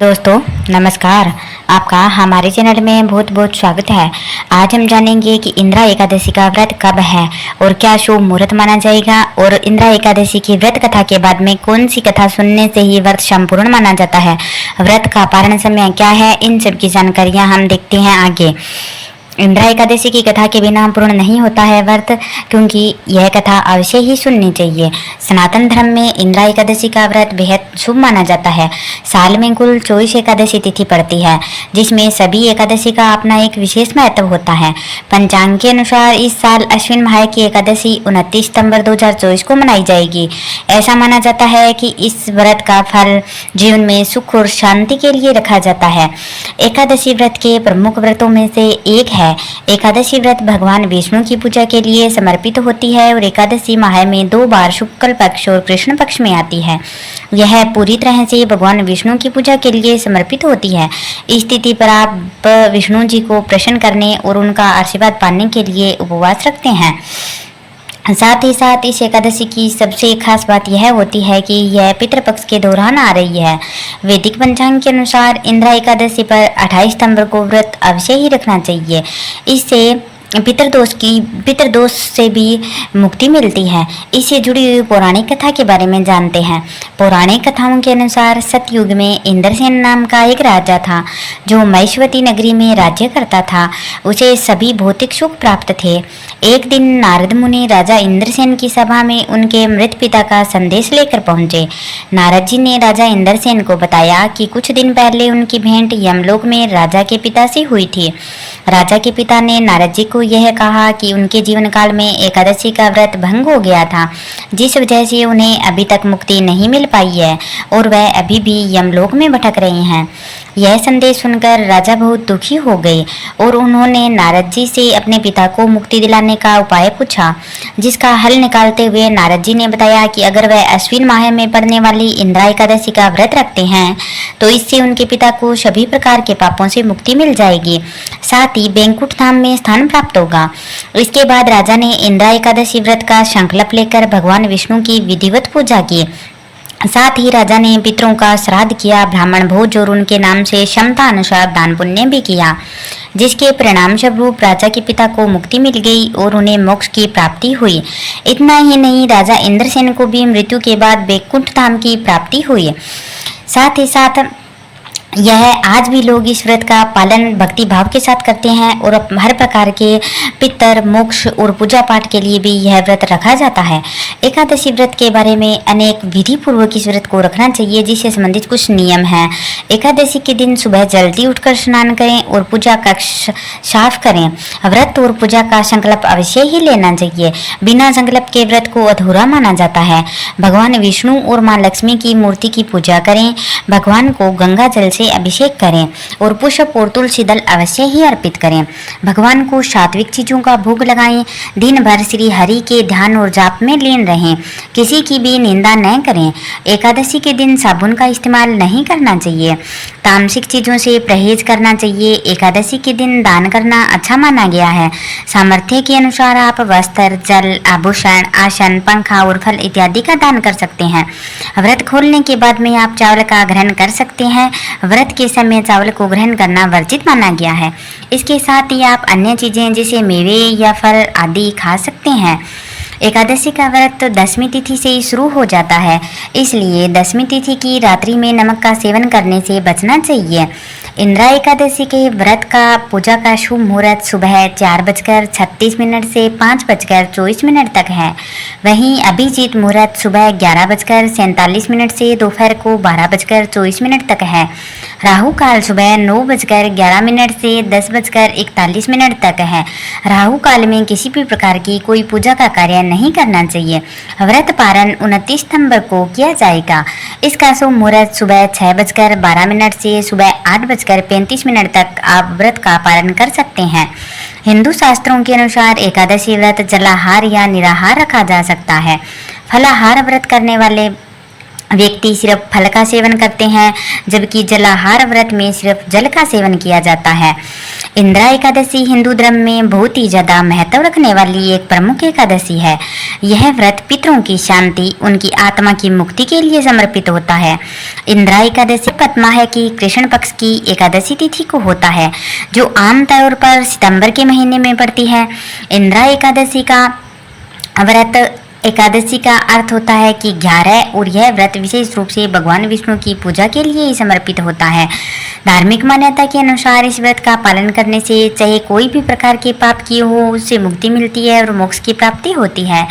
दोस्तों नमस्कार। आपका हमारे चैनल में बहुत बहुत स्वागत है। आज हम जानेंगे कि इंदिरा एकादशी का व्रत कब है और क्या शुभ मुहूर्त माना जाएगा, और इंदिरा एकादशी की व्रत कथा के बाद में कौन सी कथा सुनने से ही व्रत संपूर्ण माना जाता है, व्रत का पारण समय क्या है, इन सब की जानकारियां हम देखते हैं आगे। इंदिरा एकादशी की कथा के बिना पूर्ण नहीं होता है व्रत, क्योंकि यह कथा अवश्य ही सुननी चाहिए। सनातन धर्म में इंदिरा एकादशी का व्रत बेहद शुभ माना जाता है। साल में कुल 24 एकादशी तिथि पड़ती है, जिसमें सभी एकादशी का अपना एक विशेष महत्व होता है। पंचांग के अनुसार इस साल अश्विन माह की एकादशी 29 सितंबर 2024 को मनाई जाएगी। ऐसा माना जाता है कि इस व्रत का फल जीवन में सुख और शांति के लिए रखा जाता है। एकादशी व्रत के प्रमुख व्रतों में से एक है। एकादशी व्रत भगवान विष्णु की पूजा के लिए समर्पित होती है और एकादशी माह में 2 बार शुक्ल पक्ष और कृष्ण पक्ष में आती है। यह पूरी तरह से भगवान विष्णु की पूजा के लिए समर्पित होती है। इस तिथि पर आप विष्णु जी को प्रसन्न करने और उनका आशीर्वाद पाने के लिए उपवास रखते हैं। साथ ही साथ इस एकादशी की सबसे खास बात यह होती है कि यह पितृपक्ष के दौरान आ रही है। वैदिक पंचांग के अनुसार इंदिरा एकादशी पर 28 सितंबर को व्रत अवश्य ही रखना चाहिए। इससे पितृदोष से भी मुक्ति मिलती है। इससे जुड़ी हुई पौराणिक कथा के बारे में जानते हैं। पौराणिक कथाओं के अनुसार सतयुग में इंद्रसेन नाम का एक राजा था, जो महेश्वती नगरी में राज्य करता था। उसे सभी भौतिक सुख प्राप्त थे। एक दिन नारद मुनि राजा इंद्रसेन की सभा में उनके मृत पिता का संदेश लेकर पहुंचे। नारद जी ने राजा इंद्रसेन को बताया कि कुछ दिन पहले उनकी भेंट यमलोक में राजा के पिता से हुई थी। राजा के पिता ने नारद जी को यह कहा कि उनके जीवन काल में एकादशी का व्रत भंग हो गया था, जिस वजह से उन्हें अभी तक मुक्ति नहीं मिल पाई है और वह अभी भी यमलोक में भटक रहे हैं। यह संदेश सुनकर राजा बहुत दुखी हो गए और उन्होंने नारद जी से अपने पिता को मुक्ति दिलाने का उपाय पूछा, जिसका हल निकालते हुए नारद जी ने बताया कि अगर वह अश्विन माह में पड़ने वाली इंदिरा एकादशी का व्रत रखते हैं तो इससे उनके पिता को सभी प्रकार के पापों से मुक्ति मिल जाएगी, साथ ही बैंकुट धाम में स्थान प्राप्त होगा। इसके बाद राजा ने इंदिरा एकादशी व्रत का संकल्प लेकर भगवान विष्णु की विधिवत पूजा की। साथ ही राजा ने पितरों का श्राद्ध किया, ब्राह्मण भोज और उनके नाम से क्षमता अनुसार दान पुण्य भी किया, जिसके परिणाम स्वरूप राजा के पिता को मुक्ति मिल गई और उन्हें मोक्ष की प्राप्ति हुई। इतना ही नहीं, राजा इंद्रसेन को भी मृत्यु के बाद बैकुंठ धाम की प्राप्ति हुई। साथ ही साथ यह आज भी लोग इस व्रत का पालन भक्ति भाव के साथ करते हैं और हर प्रकार के पितर मोक्ष और पूजा पाठ के लिए भी यह व्रत रखा जाता है। एकादशी व्रत के बारे में अनेक विधि पूर्वक इस व्रत को रखना चाहिए, जिससे संबंधित कुछ नियम हैं। एकादशी के दिन सुबह जल्दी उठकर स्नान करें और पूजा कक्ष साफ करें। व्रत और पूजा का संकल्प अवश्य ही लेना चाहिए। बिना संकल्प के व्रत को अधूरा माना जाता है। भगवान विष्णु और माँ लक्ष्मी की मूर्ति की पूजा करें। भगवान को गंगा जल से अभिषेक करें और पुष्प और तुलसी दल अवश्य ही अर्पित करें। भगवान को सात्विक चीजों का भोग लगाएं। दिन भर श्री हरि के ध्यान और जाप में लीन रहें। किसी की भी निंदा न करें। एकादशी के दिन साबुन का इस्तेमाल नहीं करना चाहिए। तामसिक चीजों से परहेज करना चाहिए। एकादशी के दिन दान करना अच्छा माना गया है। सामर्थ्य के अनुसार आप वस्त्र, जल, आभूषण, आसन, पंखा और फल इत्यादि का दान कर सकते हैं। व्रत खोलने के बाद में आप चावल का ग्रहण कर सकते हैं। व्रत के समय चावल को ग्रहण करना वर्जित माना गया है। इसके साथ ही आप अन्य चीजें जैसे मेवे या फल आदि खा सकते हैं। एकादशी का व्रत दसवीं तिथि से ही शुरू हो जाता है, इसलिए दसवीं तिथि की रात्रि में नमक का सेवन करने से बचना चाहिए। इंदिरा एकादशी के व्रत का पूजा का शुभ मुहूर्त सुबह 4:36 से 5:24 तक है। वहीं अभिजीत मुहूर्त सुबह 11:47 से दोपहर को 12:24 तक है। राहु काल सुबह 9:11 से 10:41 तक है। राहु काल में किसी भी प्रकार की कोई पूजा का कार्य नहीं करना चाहिए। व्रत पारण 29 सितंबर को किया जाएगा। इसका शुभ मुहूर्त सुबह 6:12 से सुबह 8:35 तक आप व्रत का पालन कर सकते हैं। हिंदू शास्त्रों के अनुसार एकादशी व्रत जलाहार या निराहार रखा जा सकता है। फलाहार व्रत करने वाले व्यक्ति सिर्फ फल का सेवन करते हैं, जबकि जलाहार व्रत में सिर्फ जल का सेवन किया जाता है। इंदिरा एकादशी हिंदू धर्म में बहुत ही ज्यादा महत्व रखने वाली एक प्रमुख एकादशी है। यह व्रत पितरों की शांति, उनकी आत्मा की मुक्ति के लिए समर्पित होता है। इंदिरा एकादशी पद्मा है कि कृष्ण पक्ष की एकादशी तिथि को होता है, जो आमतौर पर सितंबर के महीने में पड़ती है। इंदिरा एकादशी का व्रत एकादशी का अर्थ होता है कि 11 और यह व्रत विशेष रूप से भगवान विष्णु की पूजा के लिए ही समर्पित होता है। धार्मिक मान्यता के अनुसार इस व्रत का पालन करने से चाहे कोई भी प्रकार के पाप किए हो उससे मुक्ति मिलती है और मोक्ष की प्राप्ति होती है।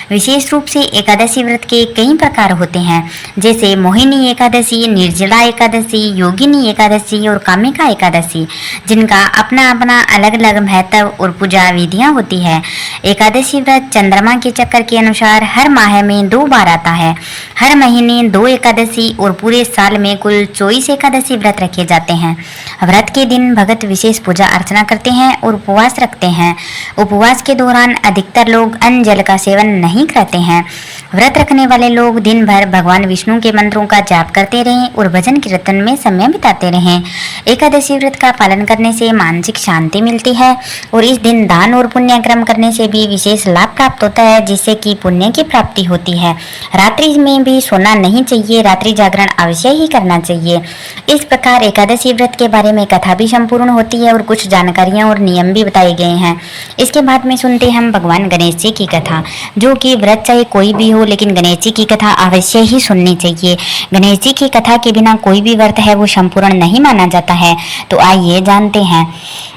विशेष रूप से एकादशी व्रत के कई प्रकार होते हैं, जैसे मोहिनी एकादशी, निर्जला एकादशी, योगिनी एकादशी और कामिका एकादशी, जिनका अपना अपना अलग अलग महत्व और पूजा विधियां होती है। एकादशी व्रत चंद्रमा के चक्कर के अनुसार हर माह में 2 बार आता है। हर महीने 2 एकादशी और पूरे साल में कुल 24 एकादशी व्रत रखे जाते हैं। व्रत के दिन भक्त विशेष पूजा अर्चना करते हैं और उपवास रखते हैं। उपवास के दौरान अधिकतर लोग अन्न जल का सेवन नहीं करते हैं। व्रत रखने वाले लोग दिन भर भगवान विष्णु के मंत्रों का जाप करते रहें और भजन कीर्तन में समय बिताते रहें। एकादशी व्रत का पालन करने से मानसिक शांति मिलती है और इस दिन दान और पुण्य कर्म करने से भी विशेष लाभ प्राप्त होता है, जिससे कि पुण्य की प्राप्ति होती है। रात्रि में भी सोना नहीं चाहिए, रात्रि जागरण अवश्य ही करना चाहिए। इस प्रकार एकादशी व्रत के बारे में कथा भी संपूर्ण होती है और कुछ जानकारियां और नियम भी बताए गए हैं। इसके बाद में सुनते हैं हम भगवान गणेश जी की कथा, जो कि व्रत चाहे कोई भी हो लेकिन गणेश जी की कथा अवश्य ही सुननी चाहिए। गणेश जी की कथा के बिना कोई भी व्रत है वो संपूर्ण नहीं माना जाता है। तो आइए जानते हैं।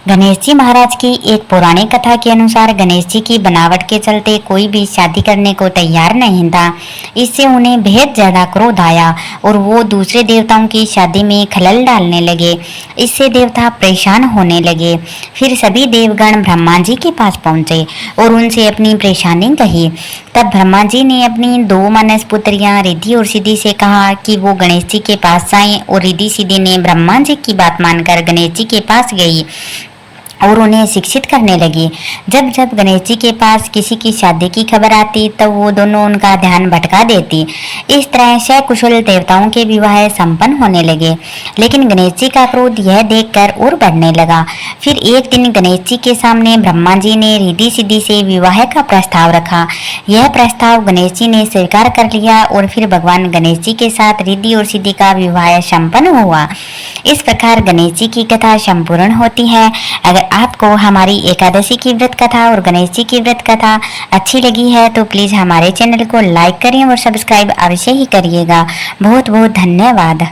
गणेश जी महाराज की एक पौराणिक कथा के अनुसार गणेश जी की बनावट के चलते कोई भी शादी करने को तैयार नहीं था। इससे उन्हें बेहद ज्यादा क्रोध आया और वो दूसरे देवताओं की शादी में खलल डालने लगे। इससे देवता परेशान होने लगे। फिर सभी देवगण ब्रह्मा जी के पास पहुंचे और उनसे अपनी परेशानी कही। तब ब्रह्मा जी ने अपनी 2 मानस पुत्रियां रिद्धि और सिद्धि से कहा कि वो गणेश जी के पास जाएं, और रिद्धि सिद्धि ने ब्रह्मा जी की बात मानकर गणेश जी के पास गई और उन्हें शिक्षित करने लगी। जब जब गणेश जी के पास किसी की शादी की खबर आती तब वो दोनों उनका ध्यान भटका देती। इस तरह सकुशल देवताओं के विवाह संपन्न होने लगे। लेकिन गणेश जी का क्रोध यह देखकर और बढ़ने लगा। फिर एक दिन गणेश जी के सामने ब्रह्मा जी ने रिद्धि सिद्धि से विवाह का प्रस्ताव रखा। यह प्रस्ताव गणेश जी ने स्वीकार कर लिया और फिर भगवान गणेश जी के साथ रिद्धि और सिद्धि का विवाह संपन्न हुआ। इस प्रकार गणेश जी की कथा संपूर्ण होती है। अगर आपको हमारी एकादशी की व्रत कथा और गणेश जी की व्रत कथा अच्छी लगी है तो प्लीज हमारे चैनल को लाइक करें और सब्सक्राइब अवश्य ही करिएगा। बहुत बहुत धन्यवाद।